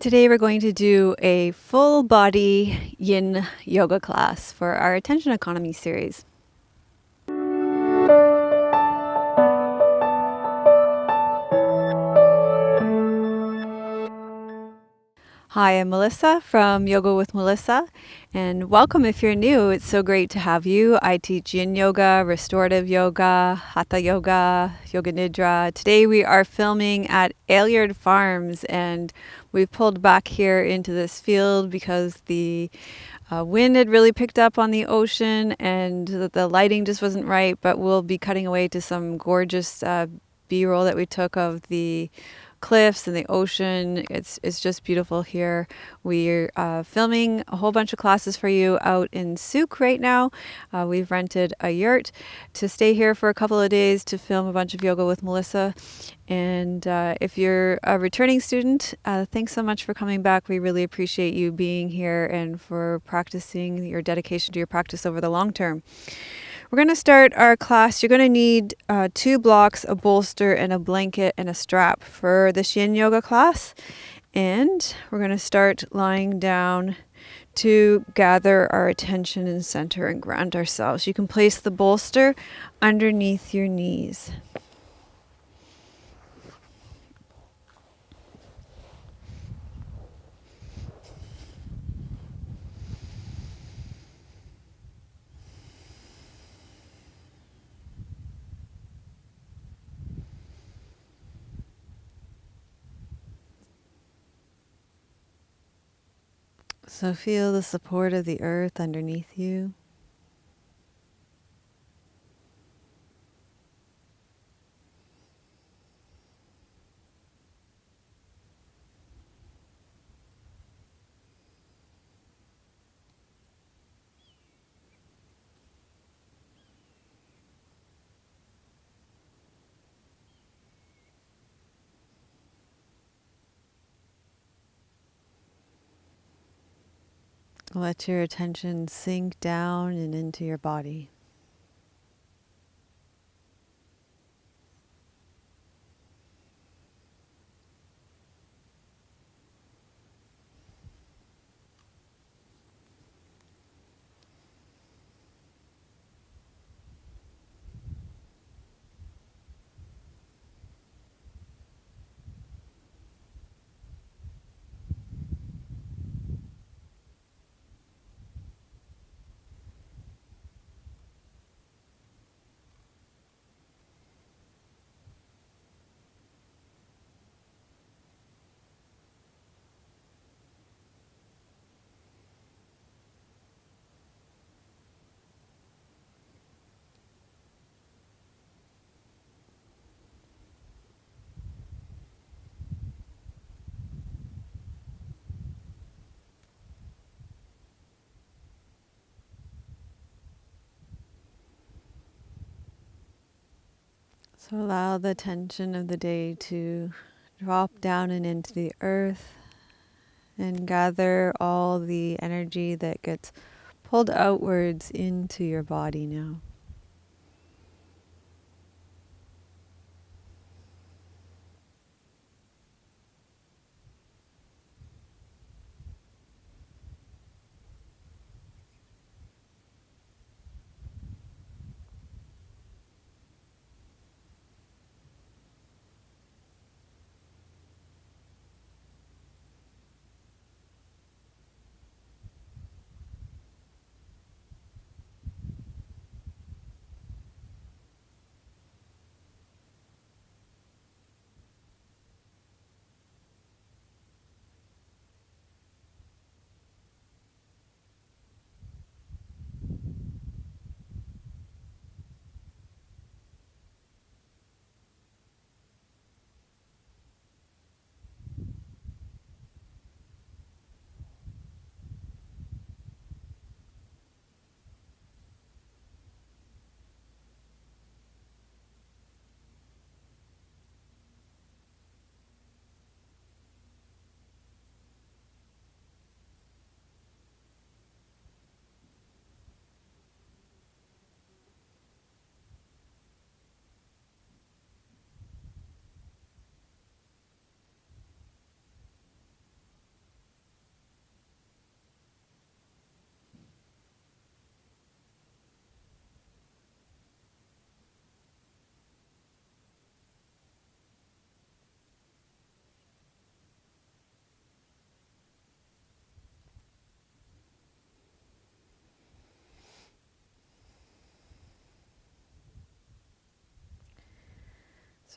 Today we're going to do a full body yin yoga class for our attention economy series. Hi, I'm Melissa from Yoga with Melissa, and welcome if you're new. It's so great to have you. I teach yin yoga, restorative yoga, hatha yoga, yoga nidra. Today we are filming at Ailyard Farms, and we've pulled back here into this field because the wind had really picked up on the ocean and the lighting just wasn't right, but we'll be cutting away to some gorgeous B-roll that we took of the cliffs and the ocean. It's just beautiful here. We're filming a whole bunch of classes for you out in Souk right now. We've rented a yurt to stay here for a couple of days to film a bunch of yoga with Melissa. And if you're a returning student, thanks so much for coming back. We really appreciate you being here and for practicing your dedication to your practice over the long term. We're going to start our class. You're going to need 2 blocks, a bolster, and a blanket and a strap for this yin yoga class. And we're going to start lying down to gather our attention and center and ground ourselves. You can place the bolster underneath your knees. So feel the support of the earth underneath you. Let your attention sink down and into your body. So allow the tension of the day to drop down and into the earth and gather all the energy that gets pulled outwards into your body now.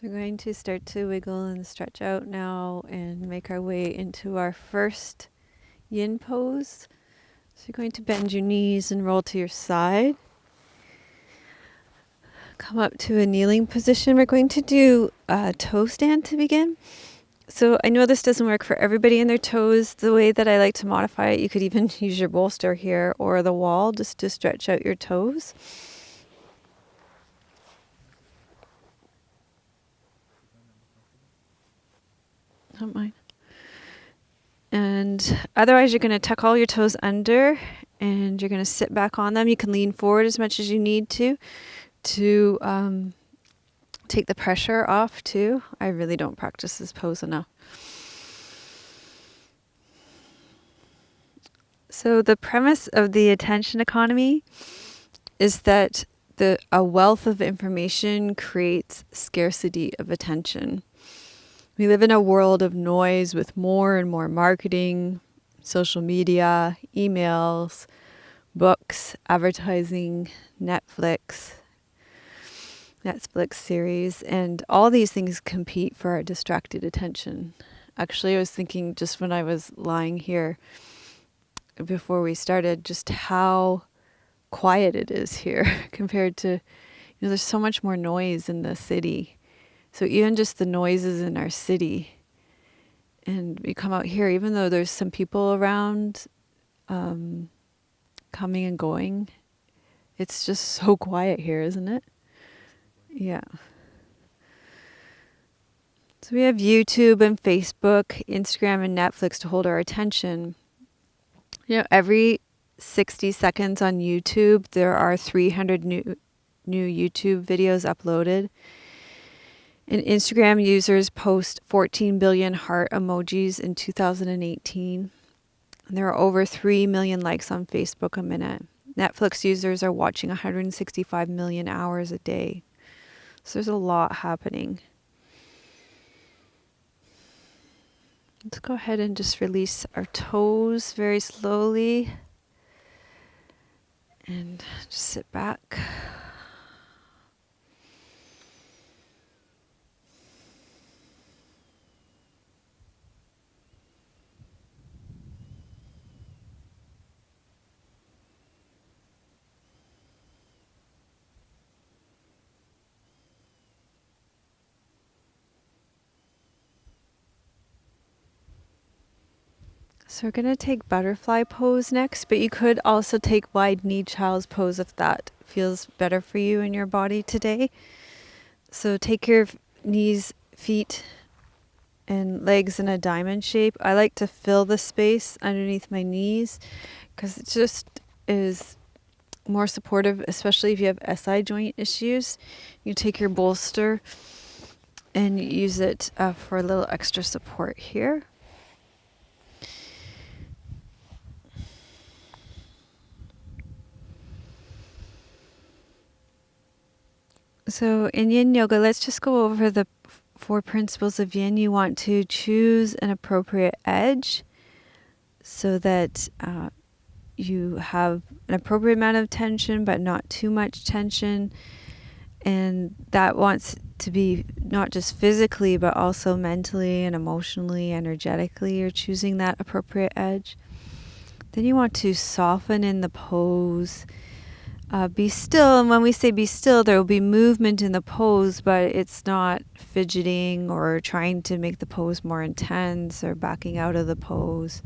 So we're going to start to wiggle and stretch out now and make our way into our first yin pose. So you're going to bend your knees and roll to your side. Come up to a kneeling position. We're going to do a toe stand to begin. So I know this doesn't work for everybody in their toes. The way that I like to modify it, you could even use your bolster here or the wall just to stretch out your toes. Don't mind. And otherwise, you're going to tuck all your toes under and you're going to sit back on them. You can lean forward as much as you need to take the pressure off too. I really don't practice this pose enough. So the premise of the attention economy is that a wealth of information creates scarcity of attention. We live in a world of noise with more and more marketing, social media, emails, books, advertising, Netflix series, and all these things compete for our distracted attention. Actually, I was thinking just when I was lying here before we started, just how quiet it is here compared to, there's so much more noise in the city. So even just the noises in our city, and we come out here, even though there's some people around coming and going, it's just so quiet here, isn't it? Yeah. So we have YouTube and Facebook, Instagram and Netflix to hold our attention. Every 60 seconds on YouTube, there are 300 new YouTube videos uploaded. And Instagram users post 14 billion heart emojis in 2018. And there are over 3 million likes on Facebook a minute. Netflix users are watching 165 million hours a day. So there's a lot happening. Let's go ahead and just release our toes very slowly. And just sit back. So we're going to take butterfly pose next, but you could also take wide knee child's pose if that feels better for you in your body today. So take your knees, feet, and legs in a diamond shape. I like to fill the space underneath my knees because it just is more supportive, especially if you have SI joint issues. You take your bolster and use it for a little extra support here. So in yin yoga, let's just go over the 4 principles of yin. You want to choose an appropriate edge so that you have an appropriate amount of tension, but not too much tension. And that wants to be not just physically, but also mentally and emotionally, energetically. You're choosing that appropriate edge. Then you want to soften in the pose. Be still, and when we say be still, there will be movement in the pose, but it's not fidgeting or trying to make the pose more intense or backing out of the pose.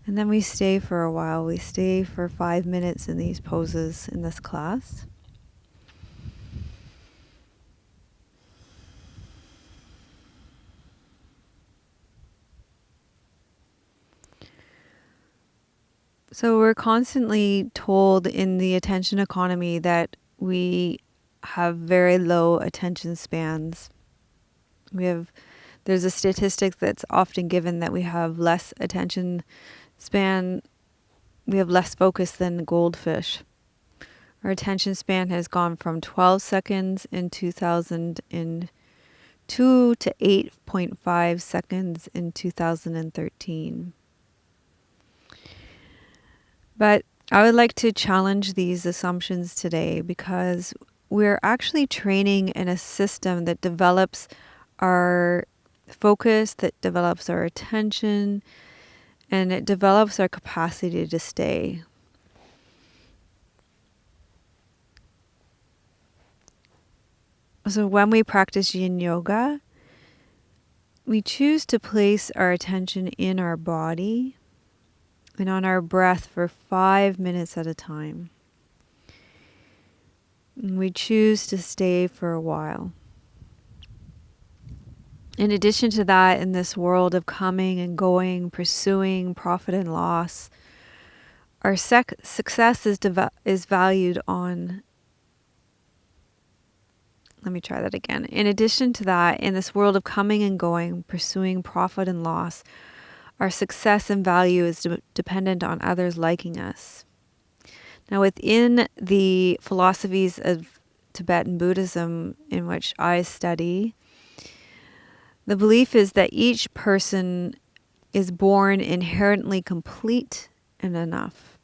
And then we stay for a while. We stay for 5 minutes in these poses in this class. So we're constantly told in the attention economy that we have very low attention spans. There's a statistic that's often given that we have less attention span, we have less focus than goldfish. Our attention span has gone from 12 seconds in 2002 to 8.5 seconds in 2013. But I would like to challenge these assumptions today because we're actually training in a system that develops our focus, that develops our attention, and it develops our capacity to stay. So when we practice yin yoga, we choose to place our attention in our body and on our breath for 5 minutes at a time. And we choose to stay for a while. In addition to that, in this world of coming and going, pursuing profit and loss, our success is valued on. Let me try that again. In addition to that, in this world of coming and going, pursuing profit and loss, our success and value is dependent on others liking us. Now, within the philosophies of Tibetan Buddhism, in which I study, the belief is that each person is born inherently complete and enough.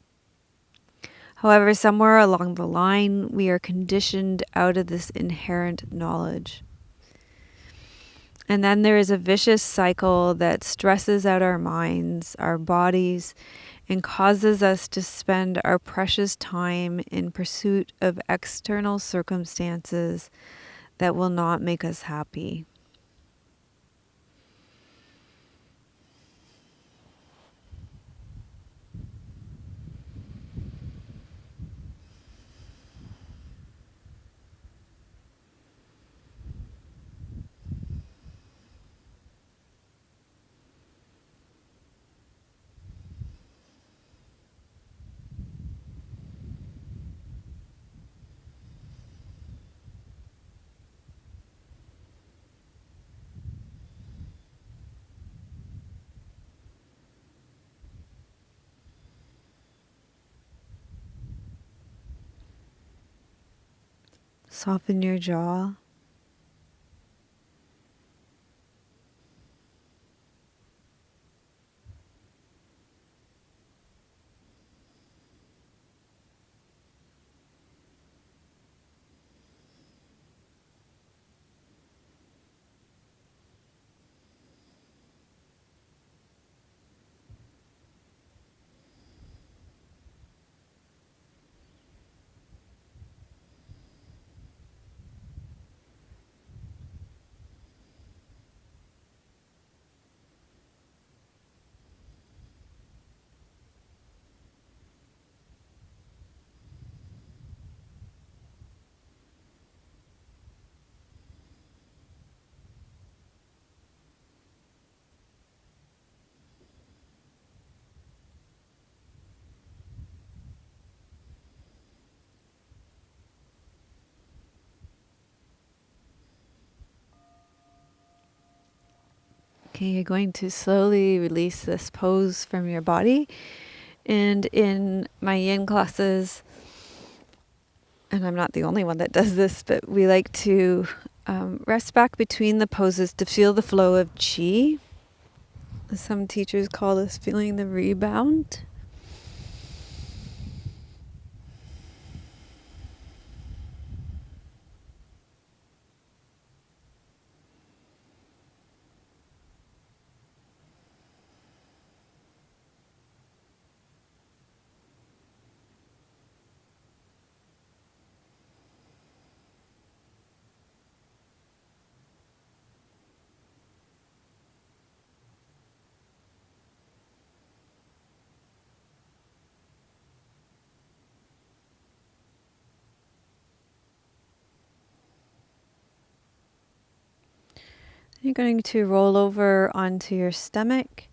However, somewhere along the line, we are conditioned out of this inherent knowledge. And then there is a vicious cycle that stresses out our minds, our bodies, and causes us to spend our precious time in pursuit of external circumstances that will not make us happy. Soften your jaw. Okay, you're going to slowly release this pose from your body. And in my yin classes, and I'm not the only one that does this, but we like to rest back between the poses to feel the flow of chi. Some teachers call this feeling the rebound. You're going to roll over onto your stomach.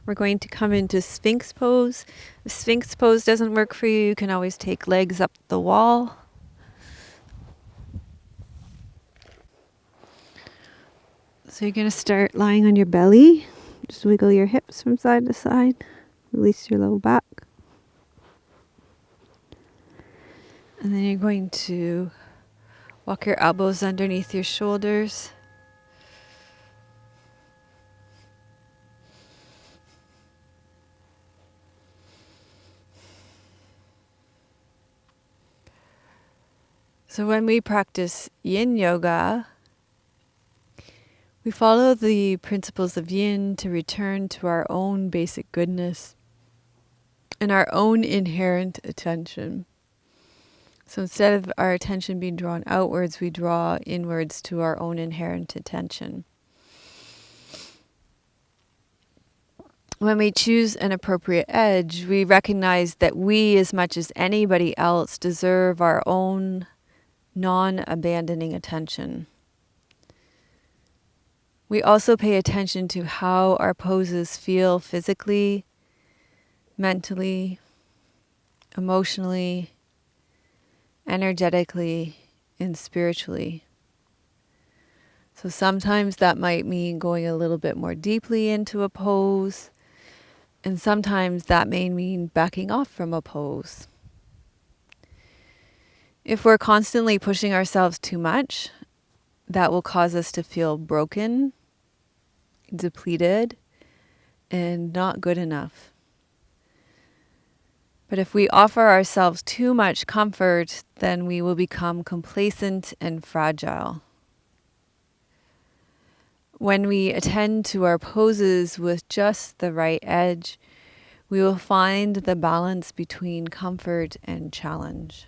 We're going to come into Sphinx pose. If Sphinx pose doesn't work for you, you can always take legs up the wall. So you're going to start lying on your belly. Just wiggle your hips from side to side. Release your low back. And then you're going to walk your elbows underneath your shoulders. So when we practice yin yoga, we follow the principles of yin to return to our own basic goodness and our own inherent attention. So instead of our attention being drawn outwards, we draw inwards to our own inherent attention. When we choose an appropriate edge, we recognize that we, as much as anybody else, deserve our own non-abandoning attention. We also pay attention to how our poses feel physically, mentally, emotionally, energetically, and spiritually. So sometimes that might mean going a little bit more deeply into a pose, and sometimes that may mean backing off from a pose. If we're constantly pushing ourselves too much, that will cause us to feel broken, depleted, and not good enough. But if we offer ourselves too much comfort, then we will become complacent and fragile. When we attend to our poses with just the right edge, we will find the balance between comfort and challenge.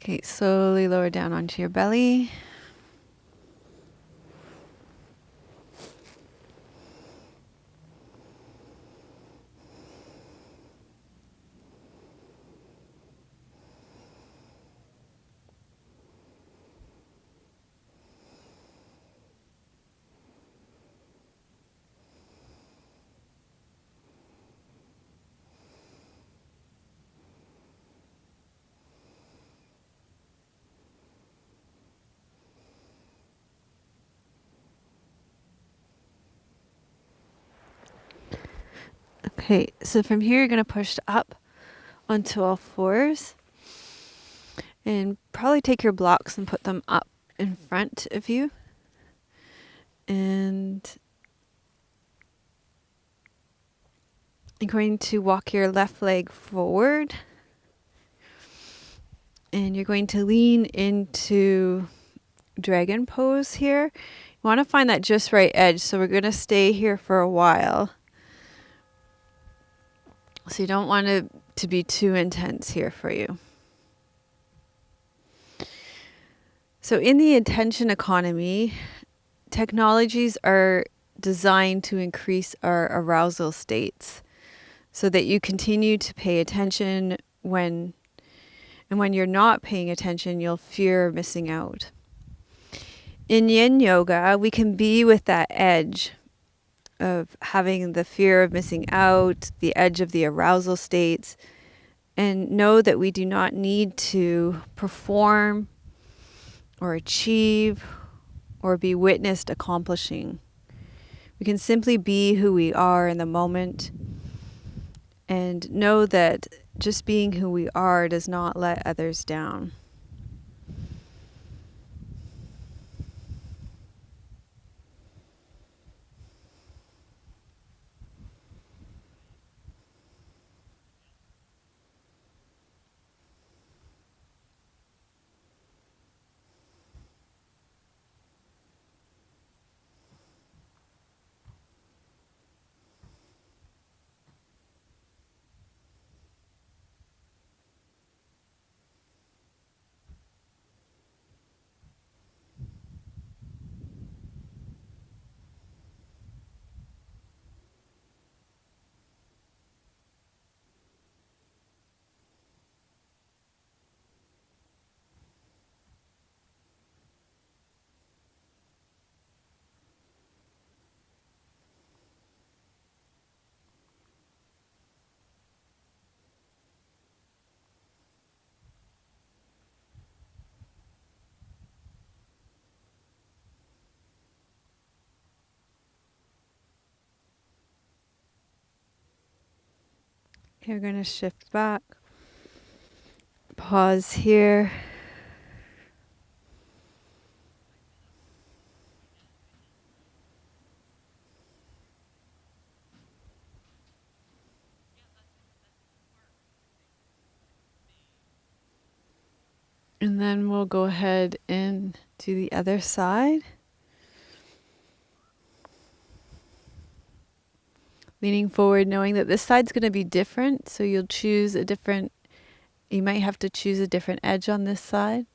Okay, slowly lower down onto your belly. Okay, so from here you're going to push up onto all fours and probably take your blocks and put them up in front of you. And you're going to walk your left leg forward and you're going to lean into dragon pose here. You want to find that just right edge, so we're going to stay here for a while. So you don't want it to be too intense here for you. So in the attention economy, technologies are designed to increase our arousal states so that you continue to pay attention when you're not paying attention, you'll fear missing out. In yin yoga, we can be with that edge of having the fear of missing out, the edge of the arousal states, and know that we do not need to perform or achieve or be witnessed accomplishing. We can simply be who we are in the moment and know that just being who we are does not let others down. You're going to shift back. Pause here. And then we'll go ahead and do the other side. Leaning forward, knowing that this side's going to be different. So you might have to choose a different edge on this side.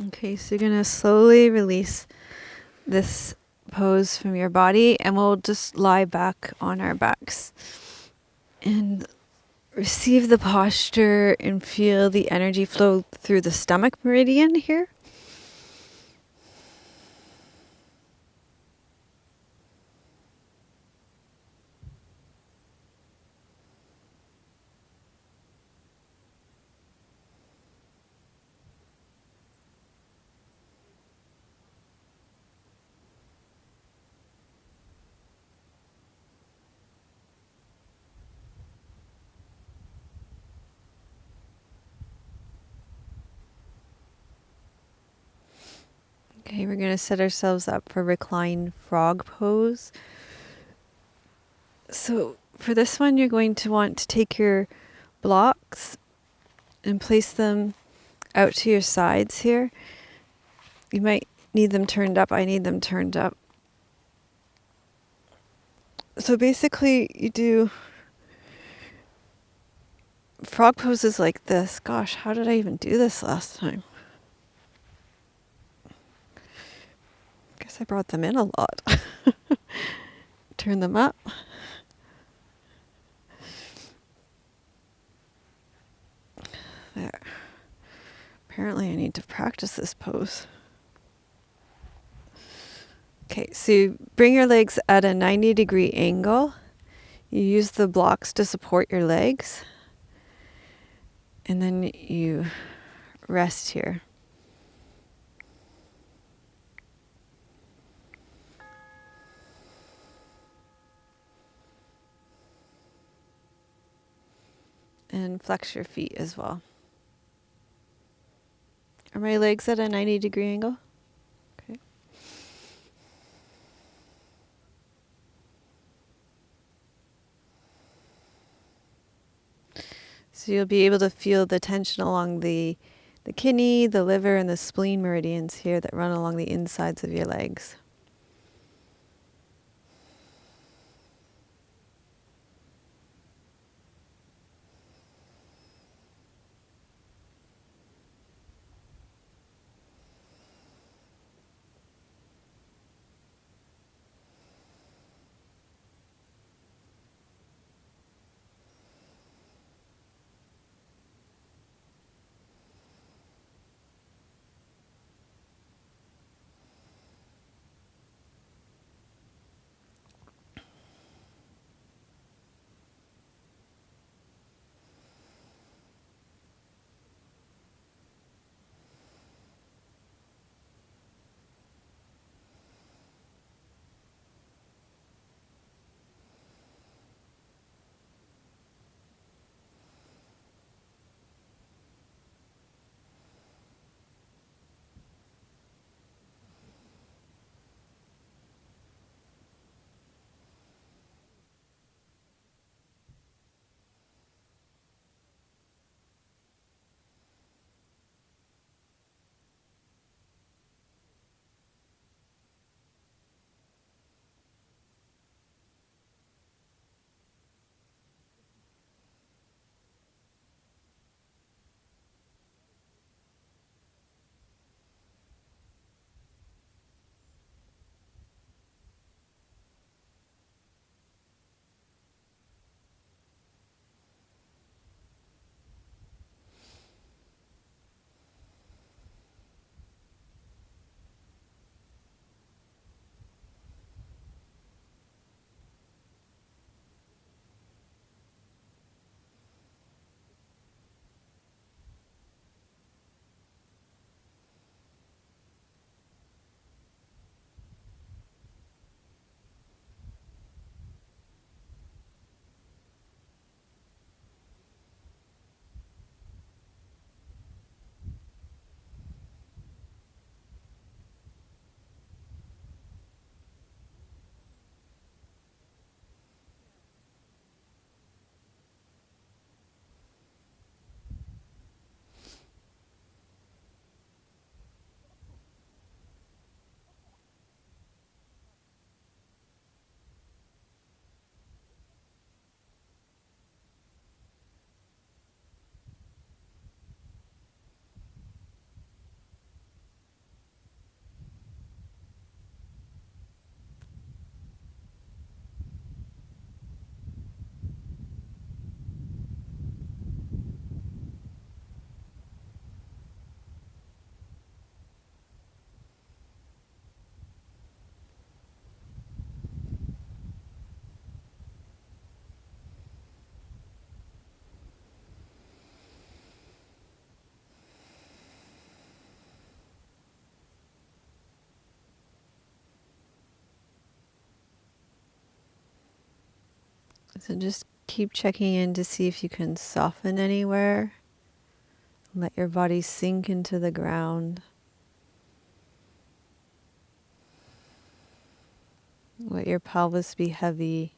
Okay, so you're going to slowly release this pose from your body, and we'll just lie back on our backs and receive the posture and feel the energy flow through the stomach meridian here. Okay, we're going to set ourselves up for reclined frog pose. So for this one, you're going to want to take your blocks and place them out to your sides here. You might need them turned up. I need them turned up. So basically, you do frog poses like this. Gosh, how did I even do this last time? Guess I brought them in a lot. Turn them up. There. Apparently I need to practice this pose. Okay, so you bring your legs at a 90-degree angle. You use the blocks to support your legs. And then you rest here. And flex your feet as well. Are my legs at a 90-degree angle? Okay. So you'll be able to feel the tension along the kidney, the liver, and the spleen meridians here that run along the insides of your legs. So just keep checking in to see if you can soften anywhere. Let your body sink into the ground. Let your pelvis be heavy.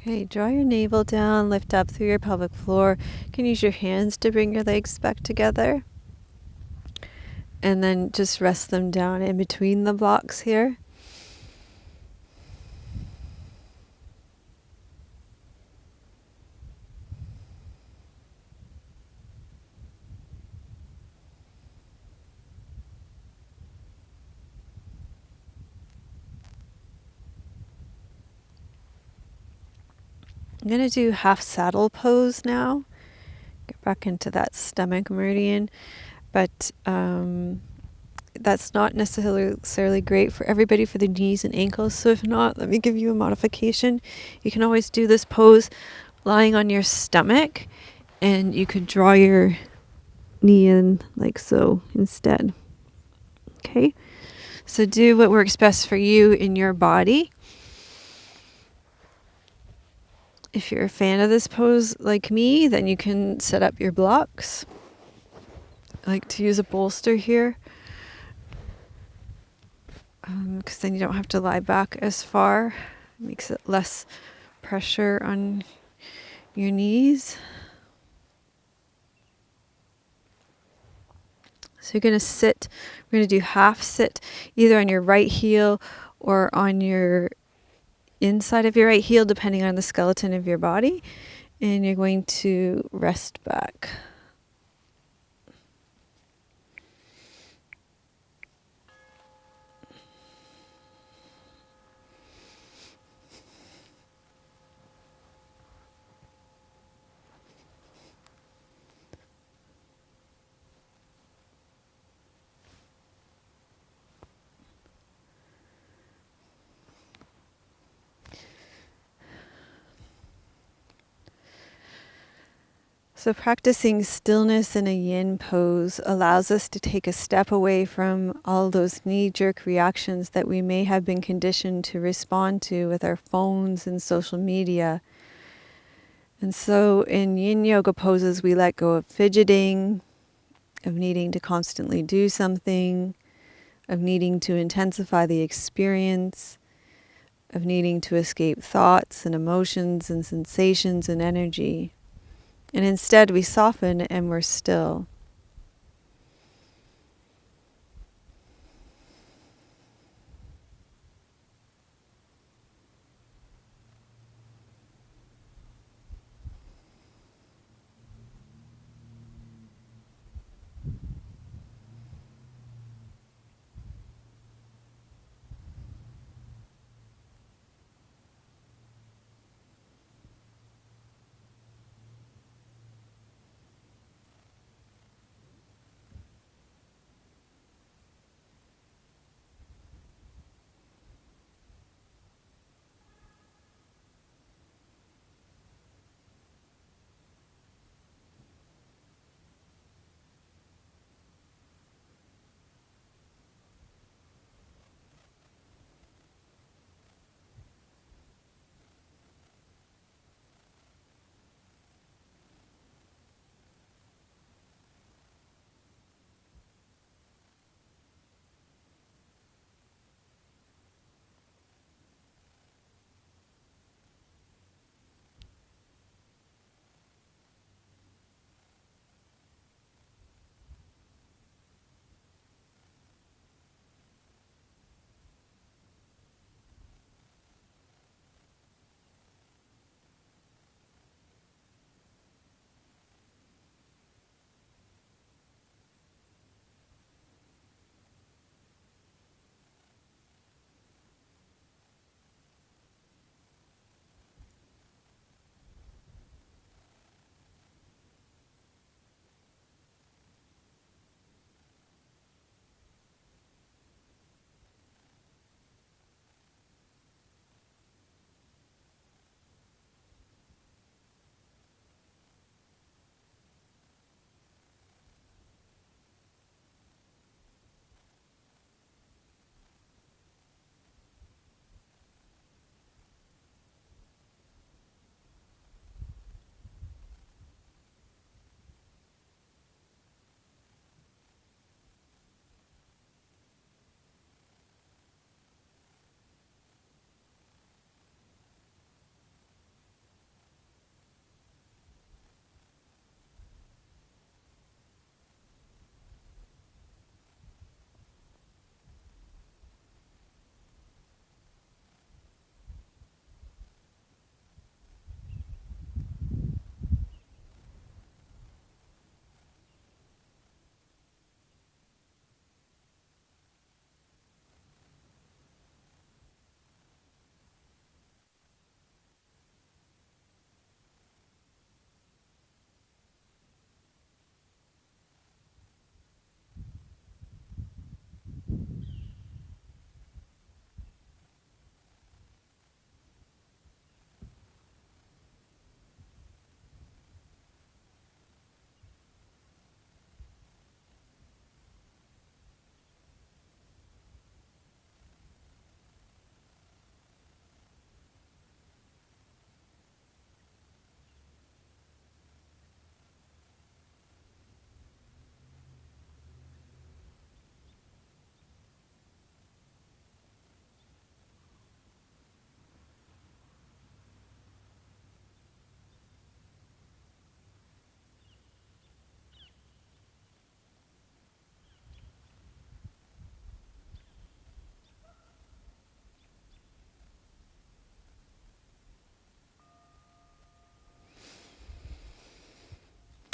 Okay, draw your navel down, lift up through your pelvic floor. You can use your hands to bring your legs back together. And then just rest them down in between the blocks here. I'm going to do half saddle pose now. Get back into that stomach meridian. But that's not necessarily great for everybody for the knees and ankles. So if not, let me give you a modification. You can always do this pose lying on your stomach, and you could draw your knee in like so instead. Okay? So do what works best for you in your body. If you're a fan of this pose like me, then you can set up your blocks. I like to use a bolster here, because then you don't have to lie back as far. It makes it less pressure on your knees. So you're going to sit, we're going to do half sit, either on your right heel or on your inside of your right heel, depending on the skeleton of your body. And you're going to rest back. So practicing stillness in a yin pose allows us to take a step away from all those knee-jerk reactions that we may have been conditioned to respond to with our phones and social media. And so in yin yoga poses, we let go of fidgeting, of needing to constantly do something, of needing to intensify the experience, of needing to escape thoughts and emotions and sensations and energy. And instead we soften and we're still.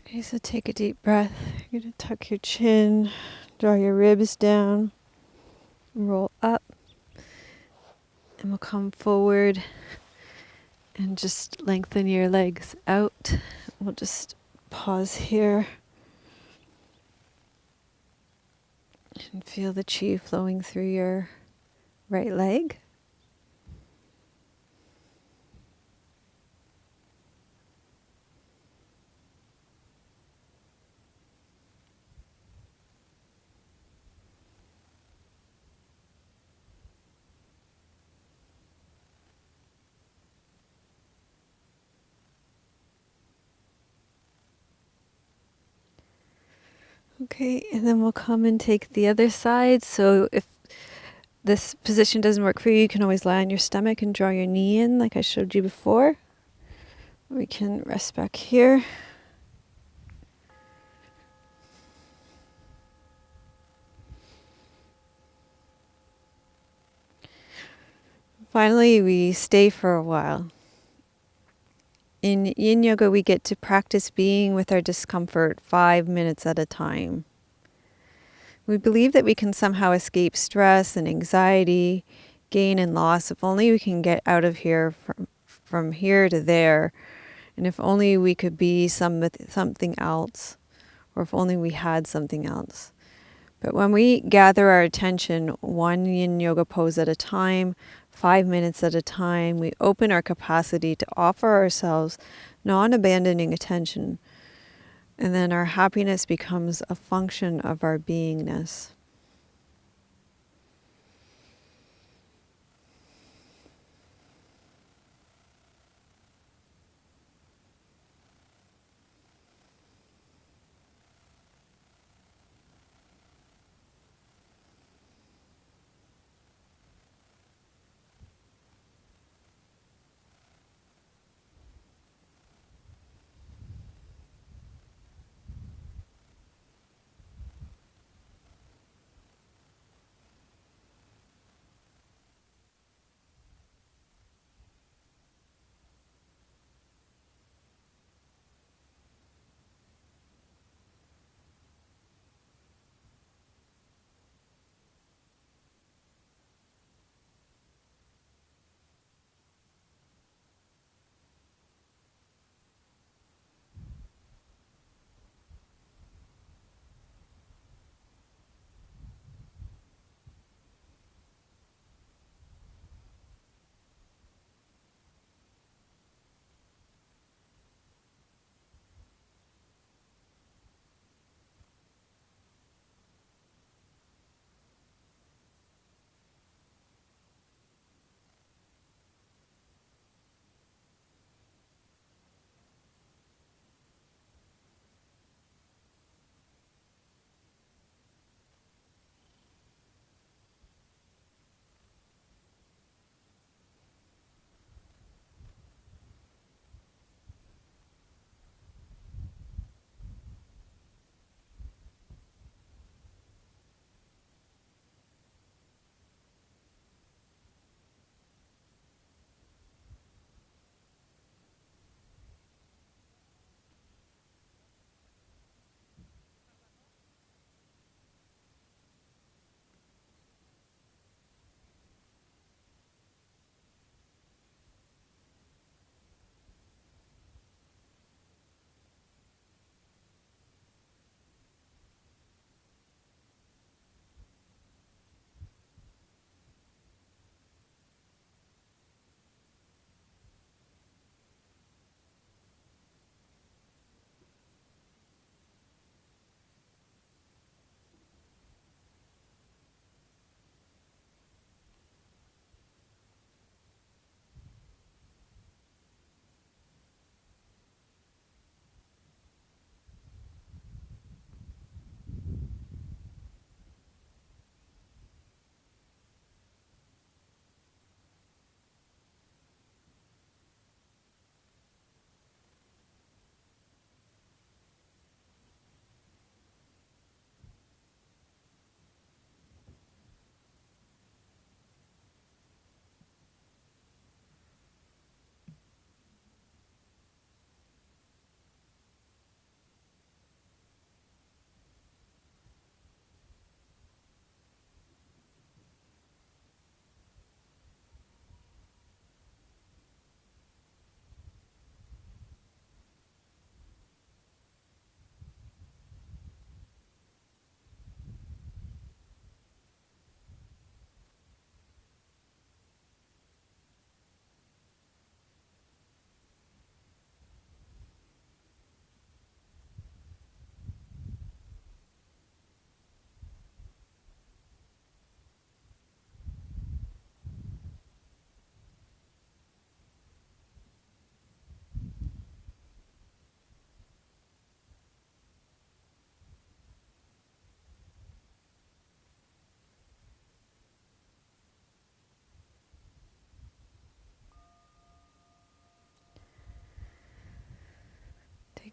Okay, so take a deep breath. You're going to tuck your chin, draw your ribs down, roll up, and we'll come forward and just lengthen your legs out. We'll just pause here and feel the chi flowing through your right leg. Okay, and then we'll come and take the other side. So if this position doesn't work for you, you can always lie on your stomach and draw your knee in like I showed you before. We can rest back here. Finally, we stay for a while. In Yin Yoga, we get to practice being with our discomfort 5 minutes at a time. We believe that we can somehow escape stress and anxiety, gain and loss, if only we can get out of here from here to there, and if only we could be something else, or if only we had something else. But when we gather our attention one Yin Yoga pose at a time, 5 minutes at a time, we open our capacity to offer ourselves non-abandoning attention. And then our happiness becomes a function of our beingness.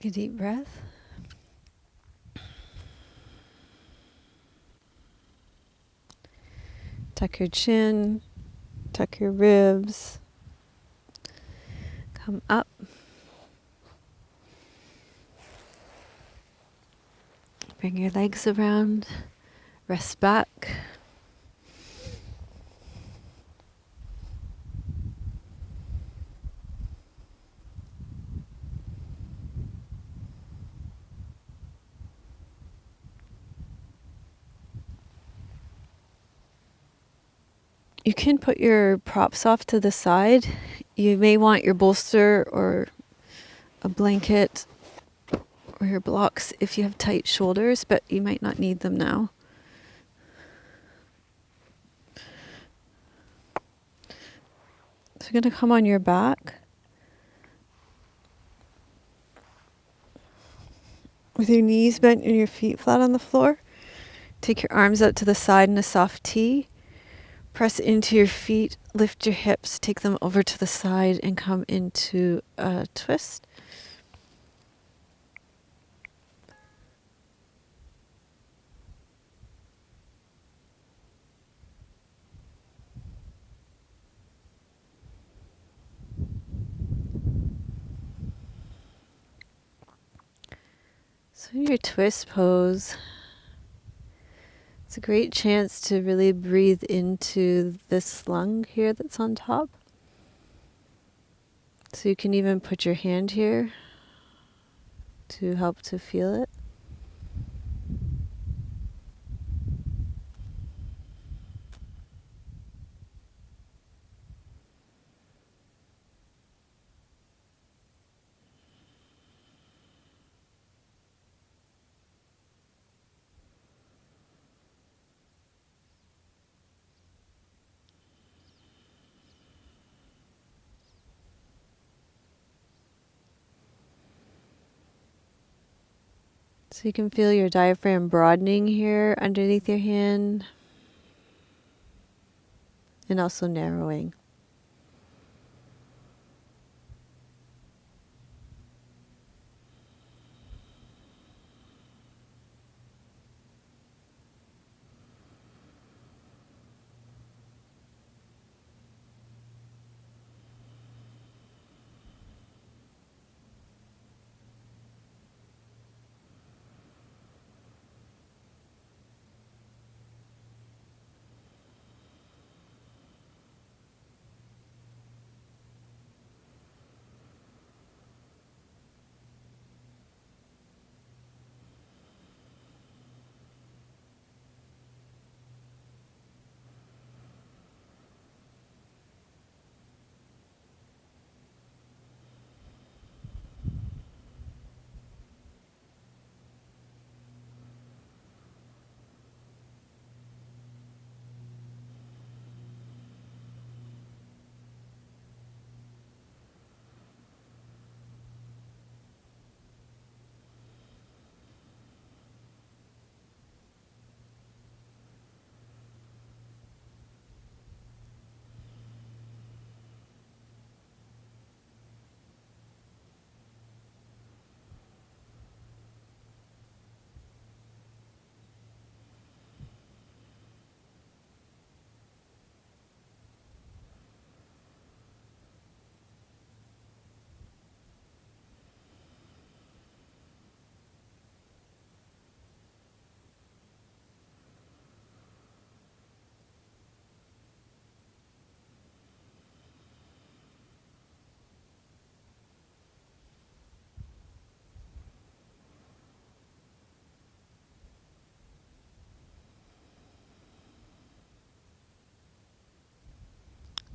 Take a deep breath. Tuck your chin, tuck your ribs, come up. Bring your legs around, rest back. You can put your props off to the side. You may want your bolster or a blanket or your blocks if you have tight shoulders, but you might not need them now. So you're going to come on your back with your knees bent and your feet flat on the floor. Take your arms out to the side in a soft T. Press into your feet, lift your hips, take them over to the side and come into a twist. So in your twist pose, it's a great chance to really breathe into this lung here that's on top. So you can even put your hand here to help to feel it. So you can feel your diaphragm broadening here underneath your hand and also narrowing.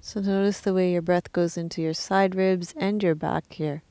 So notice the way your breath goes into your side ribs and your back here.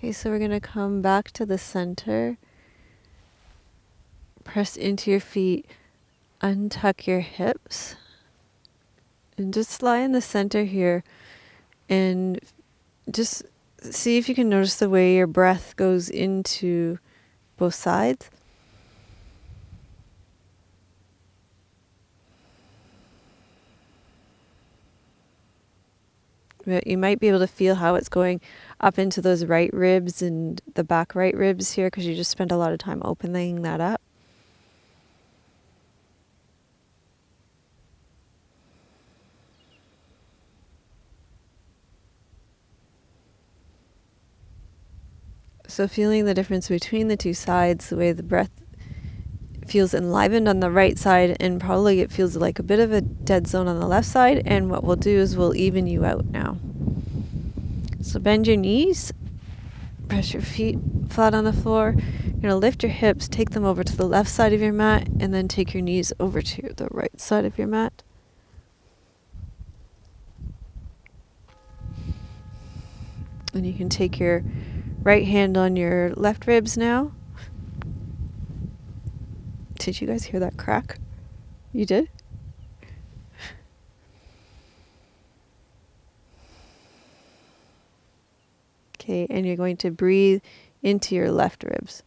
Okay, so we're going to come back to the center. Press into your feet. Untuck your hips. And just lie in the center here. And just see if you can notice the way your breath goes into both sides. But you might be able to feel how it's going up into those right ribs and the back right ribs here because you just spent a lot of time opening that up. So feeling the difference between the two sides, the way the breath feels enlivened on the right side, and probably it feels like a bit of a dead zone on the left side. And what we'll do is we'll even you out now. So bend your knees, press your feet flat on the floor. You're going to lift your hips, take them over to the left side of your mat, and then take your knees over to the right side of your mat. And you can take your right hand on your left ribs now. Did you guys hear that crack? You did? Okay, and you're going to breathe into your left ribs.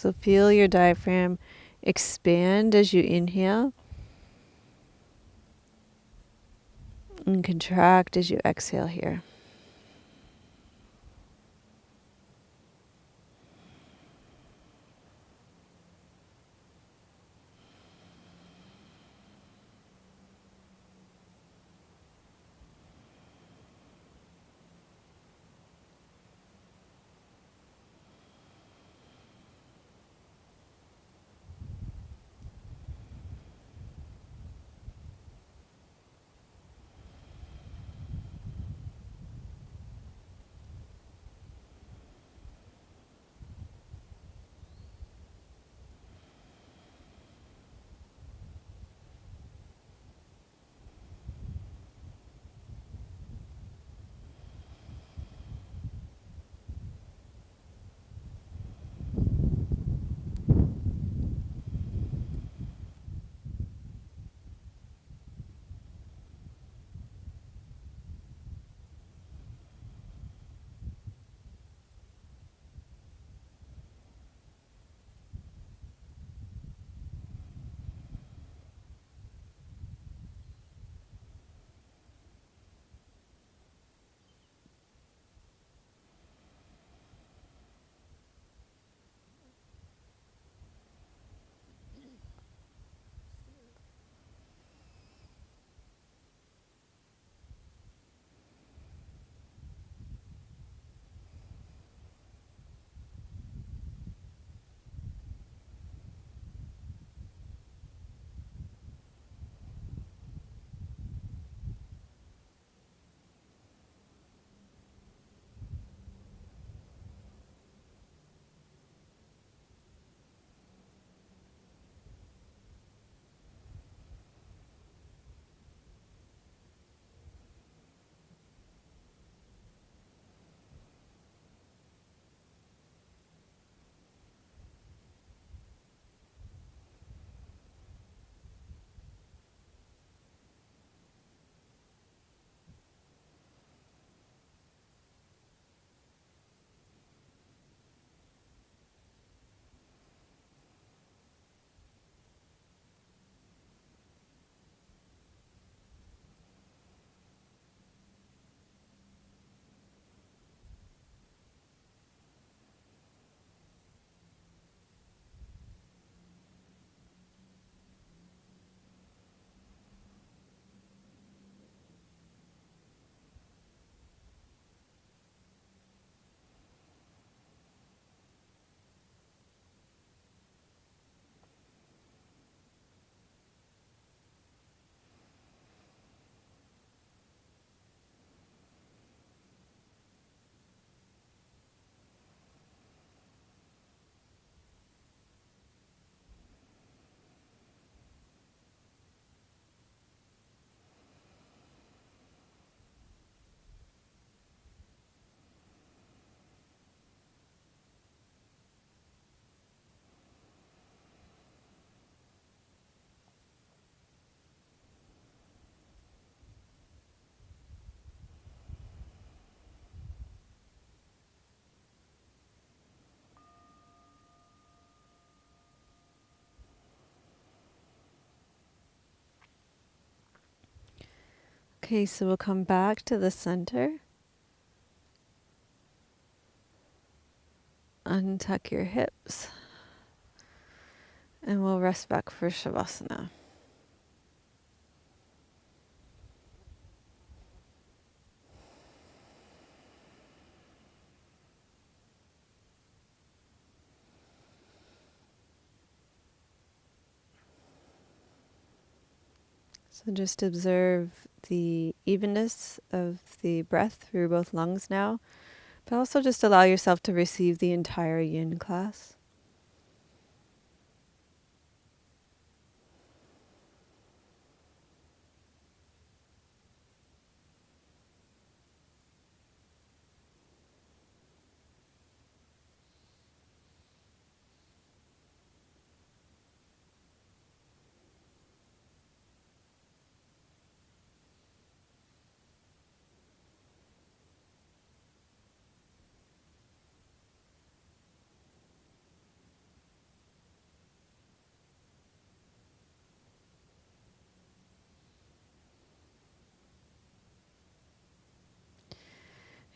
So feel your diaphragm expand as you inhale and contract as you exhale here. Okay, so we'll come back to the center. Untuck your hips. And we'll rest back for Savasana. So just observe the evenness of the breath through both lungs now, but also just allow yourself to receive the entire yin class.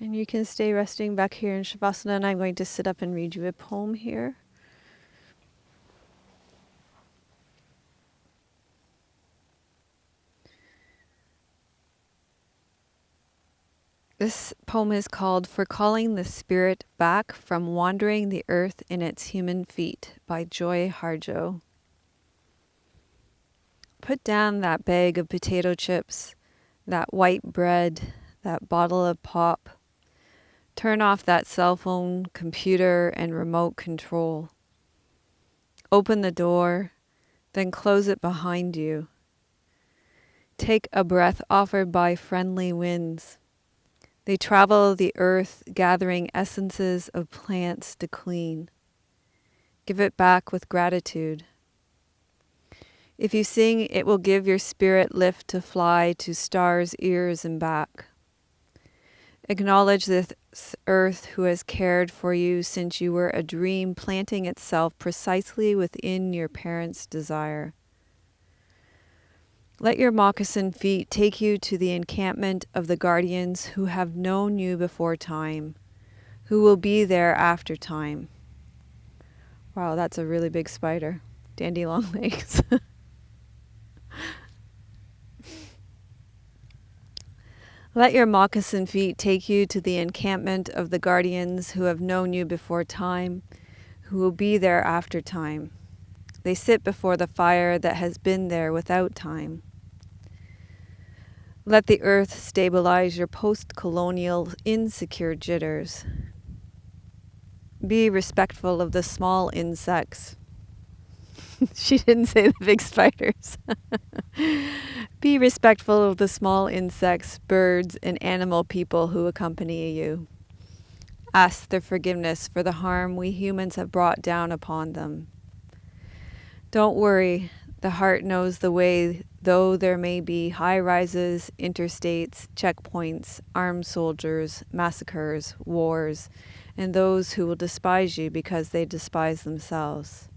And you can stay resting back here in Shavasana, and I'm going to sit up and read you a poem here. This poem is called For Calling the Spirit Back from Wandering the Earth in Its Human Feet by Joy Harjo. Put down that bag of potato chips, that white bread, that bottle of pop. Turn off that cell phone, computer, and remote control. Open the door, then close it behind you. Take a breath offered by friendly winds. They travel the earth, gathering essences of plants to clean. Give it back with gratitude. If you sing, it will give your spirit lift to fly to stars' ears and back. Acknowledge this earth who has cared for you since you were a dream, planting itself precisely within your parents' desire. Let your moccasin feet take you to the encampment of the guardians who have known you before time, who will be there after time. Wow, that's a really big spider. Dandy long legs. Let your moccasin feet take you to the encampment of the guardians who have known you before time, who will be there after time. They sit before the fire that has been there without time. Let the earth stabilize your post-colonial insecure jitters. Be respectful of the small insects. She didn't say the big spiders. Be respectful of the small insects, birds, and animal people who accompany you. Ask their forgiveness for the harm we humans have brought down upon them. Don't worry, the heart knows the way, though there may be high rises, interstates, checkpoints, armed soldiers, massacres, wars, and those who will despise you because they despise themselves.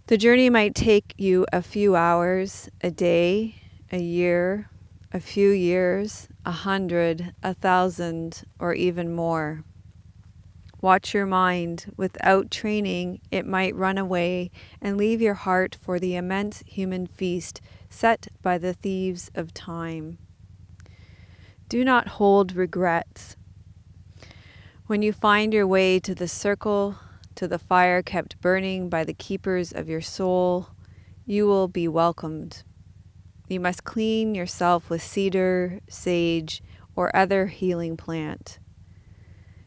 The journey might take you a few hours, a day, a year, a few years, 100, 1,000, or even more. Watch your mind. Without training, it might run away and leave your heart for the immense human feast set by the thieves of time. Do not hold regrets. When you find your way to the circle, to the fire kept burning by the keepers of your soul, you will be welcomed. You must clean yourself with cedar, sage, or other healing plant.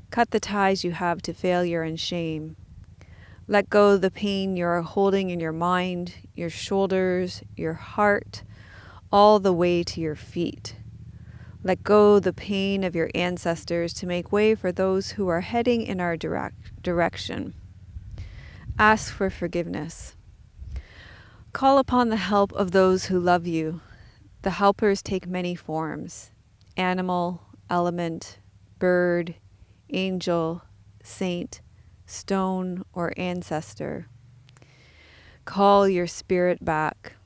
Cut the ties you have to failure and shame. Let go the pain you are holding in your mind, your shoulders, your heart, all the way to your feet. Let go the pain of your ancestors to make way for those who are heading in our direction. Ask for forgiveness. Call upon the help of those who love you. The helpers take many forms: animal, element, bird, angel, saint, stone, or ancestor. Call your spirit back.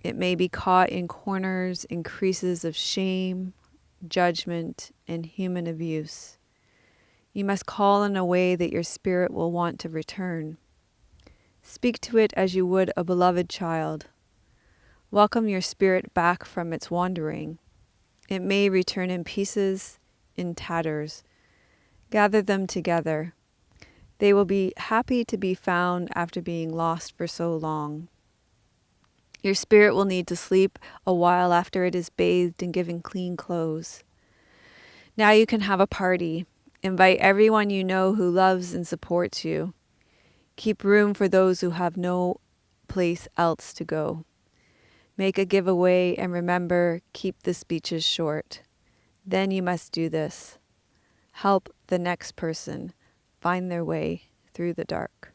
It may be caught in corners and creases of shame, judgment, and human abuse. You must call in a way that your spirit will want to return. Speak to it as you would a beloved child. Welcome your spirit back from its wandering. It may return in pieces, in tatters. Gather them together. They will be happy to be found after being lost for so long. Your spirit will need to sleep a while after it is bathed and given clean clothes. Now you can have a party. Invite everyone you know who loves and supports you. Keep room for those who have no place else to go. Make a giveaway and remember, keep the speeches short. Then you must do this. Help the next person find their way through the dark.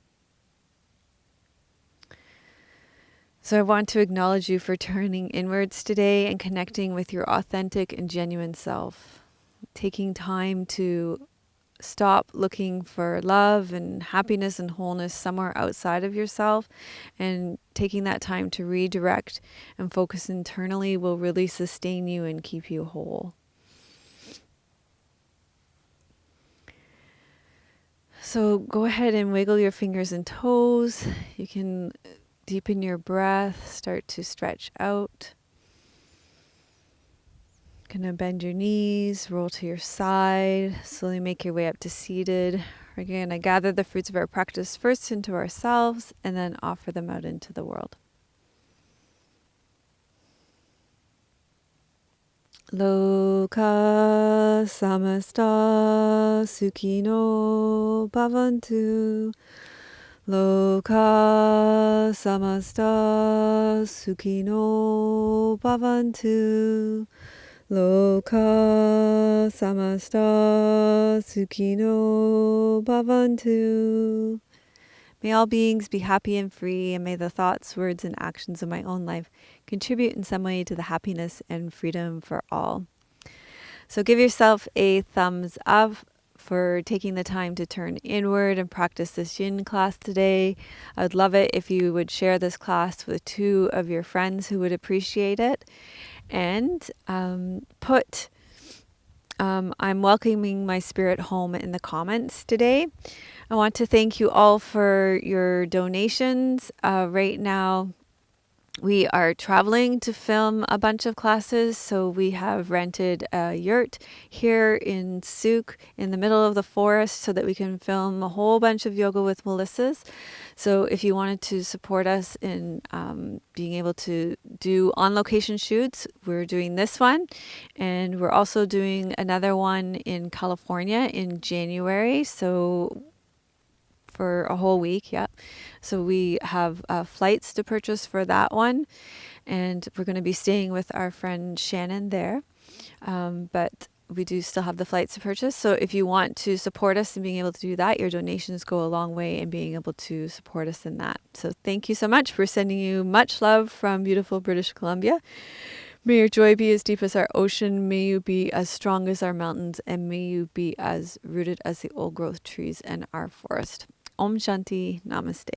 So I want to acknowledge you for turning inwards today and connecting with your authentic and genuine self. Taking time to stop looking for love and happiness and wholeness somewhere outside of yourself, and taking that time to redirect and focus internally will really sustain you and keep you whole. So go ahead and wiggle your fingers and toes. You can deepen your breath, start to stretch out. Gonna bend your knees, roll to your side, slowly make your way up to seated. We're gonna gather the fruits of our practice first into ourselves and then offer them out into the world. Loka samasta sukhino bhavantu. Loka samasta sukhino bhavantu. Loka samasta sukhino bhavantu. May all beings be happy and free, and may the thoughts, words, and actions of my own life contribute in some way to the happiness and freedom for all. So give yourself a thumbs up for taking the time to turn inward and practice this yin class today. I would love it if you would share this class with 2 of your friends who would appreciate it. And put I'm welcoming my spirit home in the comments today. I want to thank you all for your donations. Right now, we are traveling to film a bunch of classes, so we have rented a yurt here in Souk in the middle of the forest so that we can film a whole bunch of Yoga with Melissas. So if you wanted to support us in being able to do on-location shoots, we're doing this one. And we're also doing another one in California in January. So for a whole week, yeah. So we have flights to purchase for that one, and we're going to be staying with our friend Shannon there. But we do still have the flights to purchase. So if you want to support us in being able to do that, your donations go a long way in being able to support us in that. So thank you so much. We're sending you much love from beautiful British Columbia. May your joy be as deep as our ocean. May you be as strong as our mountains. And may you be as rooted as the old growth trees in our forest. Om Shanti. Namaste.